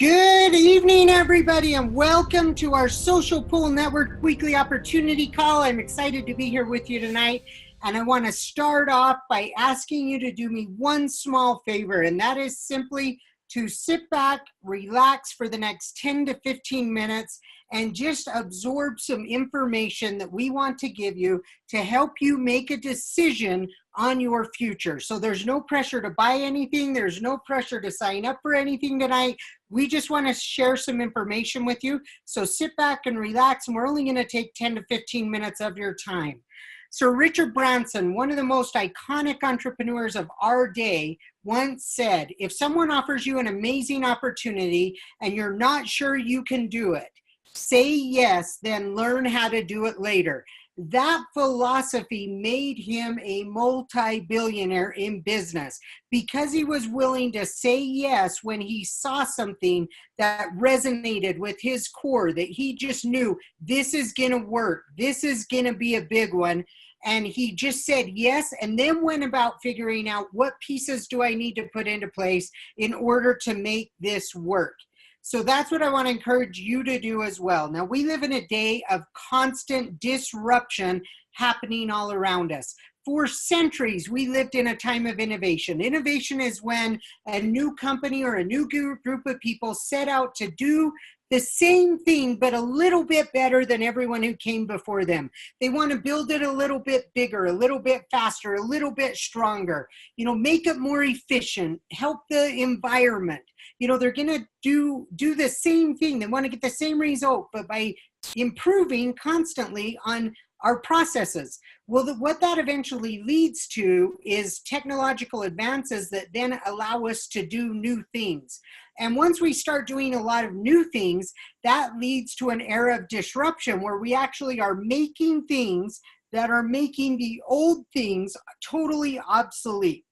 Good evening, everybody, and welcome to our Social Pool Network weekly opportunity call. I'm excited to be here with you tonight, and I want to start off by asking you to do me one small favor, and that is simply to sit back, relax for the next 10 to 15 minutes, and just absorb some information that we want to give you to help you make a decision on your future. So there's no pressure to buy anything. There's no pressure to sign up for anything tonight. We just want to share some information with you. So sit back and relax, and we're only going to take 10 to 15 minutes of your time. Sir Richard Branson, one of the most iconic entrepreneurs of our day, once said, if someone offers you an amazing opportunity and you're not sure you can do it, say yes, then learn how to do it later. That philosophy made him a multi-billionaire in business because he was willing to say yes when he saw something that resonated with his core, that he just knew this is going to work, this is going to be a big one. And he just said yes, and then went about figuring out what pieces do I need to put into place in order to make this work. So that's what I want to encourage you to do as well. Now, we live in a day of constant disruption happening all around us. For centuries, we lived in a time of innovation. Innovation is when a new company or a new group of people set out to do the same thing, but a little bit better than everyone who came before them. They want to build it a little bit bigger, a little bit faster, a little bit stronger, make it more efficient, help the environment. They're going to do the same thing. They want to get the same result, but by improving constantly on our processes. Well, what that eventually leads to is technological advances that then allow us to do new things. And once we start doing a lot of new things, that leads to an era of disruption where we actually are making things that are making the old things totally obsolete.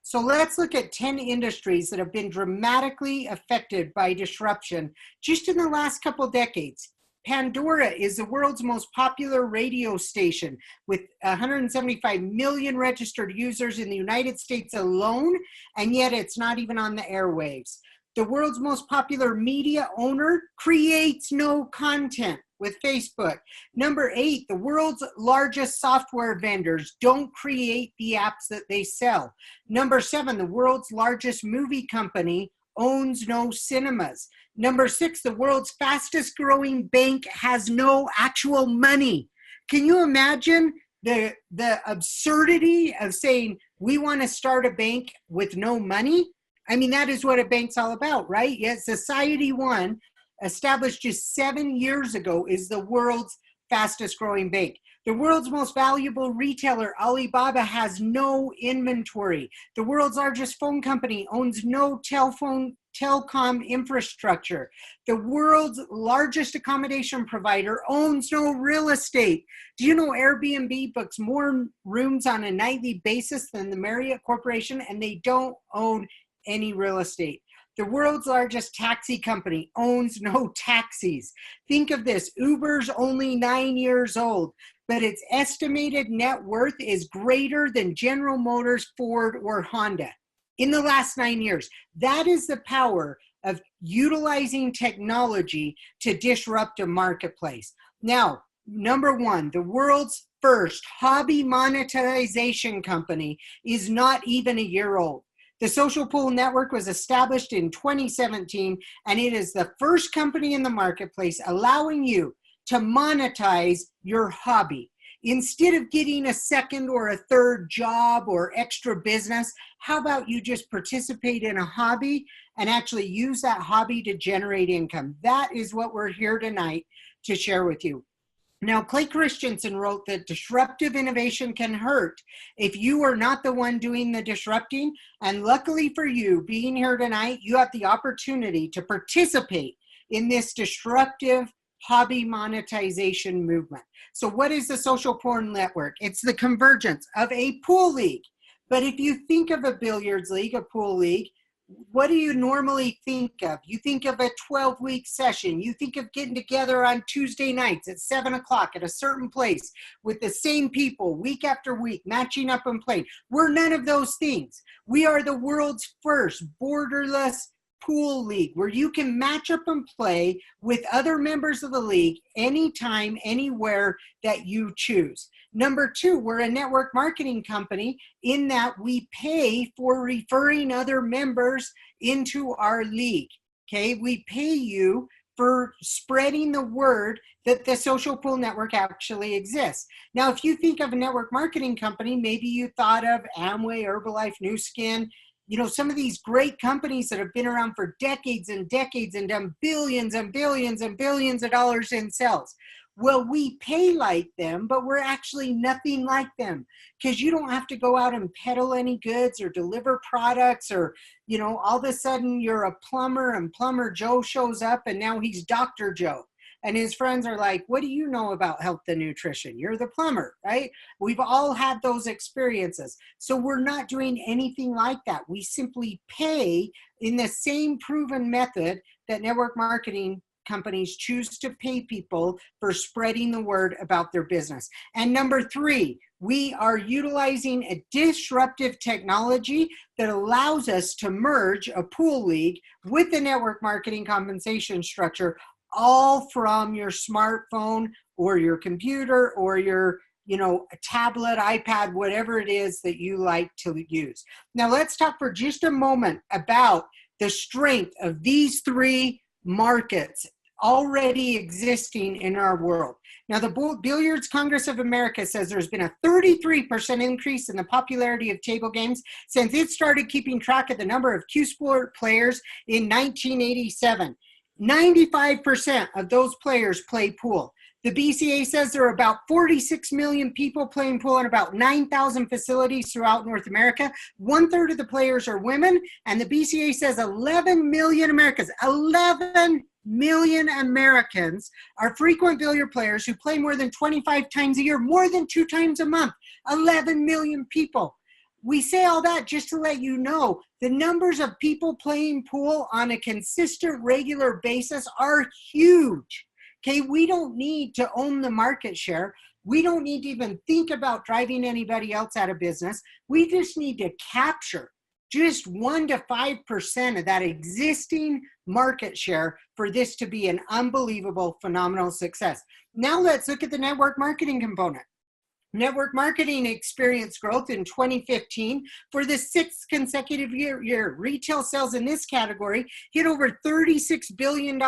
So let's look at 10 industries that have been dramatically affected by disruption just in the last couple decades. Pandora is the world's most popular radio station with 175 million registered users in the United States alone, and yet it's not even on the airwaves. The world's most popular media owner creates no content with Facebook. Number 8, the world's largest software vendors don't create the apps that they sell. Number 7, the world's largest movie company owns no cinemas. Number 6, the world's fastest growing bank has no actual money. Can you imagine the absurdity of saying we want to start a bank with no money? I mean, that is what a bank's all about, right? Yet Society One, established just 7 years ago, is the world's fastest growing bank. The world's most valuable retailer, Alibaba, has no inventory. The world's largest phone company owns no telecom infrastructure. The world's largest accommodation provider owns no real estate. Do you know Airbnb books more rooms on a nightly basis than the Marriott Corporation, and they don't own any real estate? The world's largest taxi company owns no taxis. Think of this, Uber's only 9 years old, but its estimated net worth is greater than General Motors, Ford, or Honda in the last 9 years. That is the power of utilizing technology to disrupt a marketplace. Now, number 1, the world's first hobby monetization company is not even a year old. The Social Pool Network was established in 2017, and it is the first company in the marketplace allowing you to monetize your hobby. Instead of getting a second or a third job or extra business, how about you just participate in a hobby and actually use that hobby to generate income? That is what we're here tonight to share with you. Now, Clay Christensen wrote that disruptive innovation can hurt if you are not the one doing the disrupting. And luckily for you, being here tonight, you have the opportunity to participate in this disruptive hobby monetization movement. So what is the Social Pool Network? It's the convergence of a pool league. But if you think of a billiards league, a pool league, what do you normally think of? You think of a 12-week session. You think of getting together on Tuesday nights at 7 o'clock at a certain place with the same people week after week, matching up and playing. We're none of those things. We are the world's first borderless pool league where you can match up and play with other members of the league anytime, anywhere that you choose. Number two, we're a network marketing company in that we pay for referring other members into our league. Okay, we pay you for spreading the word that the Social Pool Network actually exists. Now, if you think of a network marketing company, maybe you thought of Amway, Herbalife, Nu Skin, you know, some of these great companies that have been around for decades and decades and done billions and billions and billions of dollars in sales. Well, we pay like them, but we're actually nothing like them because you don't have to go out and peddle any goods or deliver products or, you know, all of a sudden you're a plumber and Plumber Joe shows up and now he's Dr. Joe. And his friends are like, what do you know about health and nutrition? You're the plumber, right? We've all had those experiences. So we're not doing anything like that. We simply pay in the same proven method that network marketing companies choose to pay people for spreading the word about their business. And number three, we are utilizing a disruptive technology that allows us to merge a pool league with the network marketing compensation structure, all from your smartphone or your computer or your, you know, a tablet, iPad, whatever it is that you like to use. Now let's talk for just a moment about the strength of these three markets already existing in our world. Now, the Billiards Congress of America says there's been a 33% increase in the popularity of table games since it started keeping track of the number of cue sport players in 1987. 95% of those players play pool. The BCA says there are about 46 million people playing pool in about 9,000 facilities throughout North America. 1/3 of the players are women, and the BCA says 11 million Americans are frequent billiard players who play more than 25 times a year, more than 2 times a month. 11 million people. We say all that just to let you know the numbers of people playing pool on a consistent, regular basis are huge. Okay, we don't need to own the market share. We don't need to even think about driving anybody else out of business. We just need to capture just 1 to 5% of that existing market share for this to be an unbelievable, phenomenal success. Now let's look at the network marketing component. Network marketing experienced growth in 2015 for the 6th consecutive year. Retail sales in this category hit over $36 billion.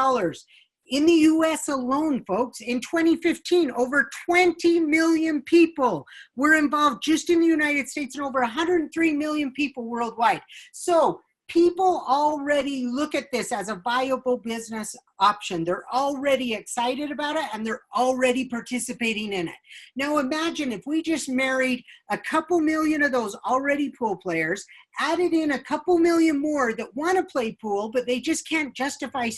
In the US alone, folks, in 2015, over 20 million people were involved just in the United States and over 103 million people worldwide. So people already look at this as a viable business option. They're already excited about it and they're already participating in it. Now imagine if we just married a couple million of those already pool players, added in a couple million more that want to play pool, but they just can't justify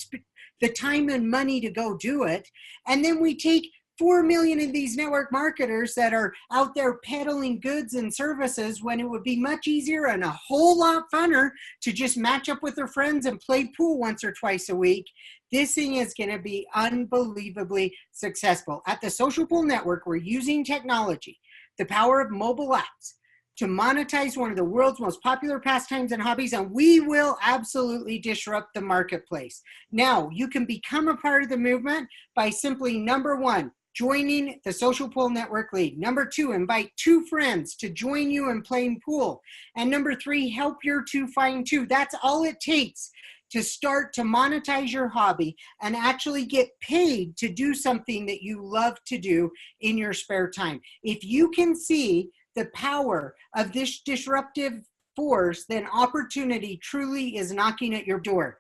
the time and money to go do it. And then we take 4 million of these network marketers that are out there peddling goods and services when it would be much easier and a whole lot funner to just match up with their friends and play pool once or twice a week. This thing is going to be unbelievably successful. At the Social Pool Network, we're using technology, the power of mobile apps, to monetize one of the world's most popular pastimes and hobbies, and we will absolutely disrupt the marketplace. Now, you can become a part of the movement by simply, number one, joining the Social Pool Network League. Number two, invite 2 friends to join you in playing pool. And number 3, help your 2 find 2. That's all it takes to start to monetize your hobby and actually get paid to do something that you love to do in your spare time. If you can see the power of this disruptive force, then opportunity truly is knocking at your door.